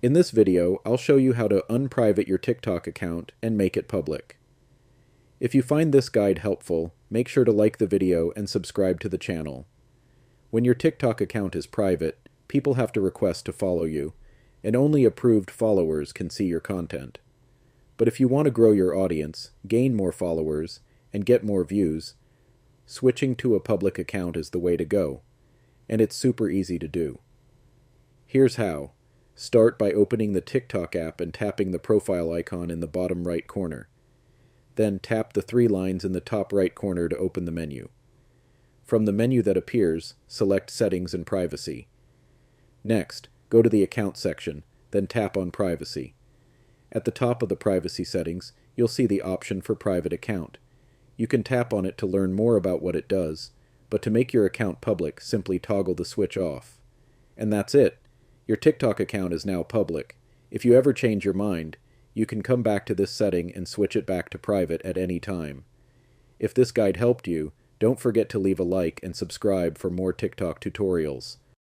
In this video, I'll show you how to unprivate your TikTok account and make it public. If you find this guide helpful, make sure to like the video and subscribe to the channel. When your TikTok account is private, people have to request to follow you, and only approved followers can see your content. But if you want to grow your audience, gain more followers, and get more views, switching to a public account is the way to go, and it's super easy to do. Here's how. Start by opening the TikTok app and tapping the profile icon in the bottom right corner. Then tap the three lines in the top right corner to open the menu. From the menu that appears, select Settings and Privacy. Next, go to the Account section, then tap on Privacy. At the top of the privacy settings, you'll see the option for Private Account. You can tap on it to learn more about what it does, but to make your account public, simply toggle the switch off. And that's it. Your TikTok account is now public. If you ever change your mind, you can come back to this setting and switch it back to private at any time. If this guide helped you, don't forget to leave a like and subscribe for more TikTok tutorials.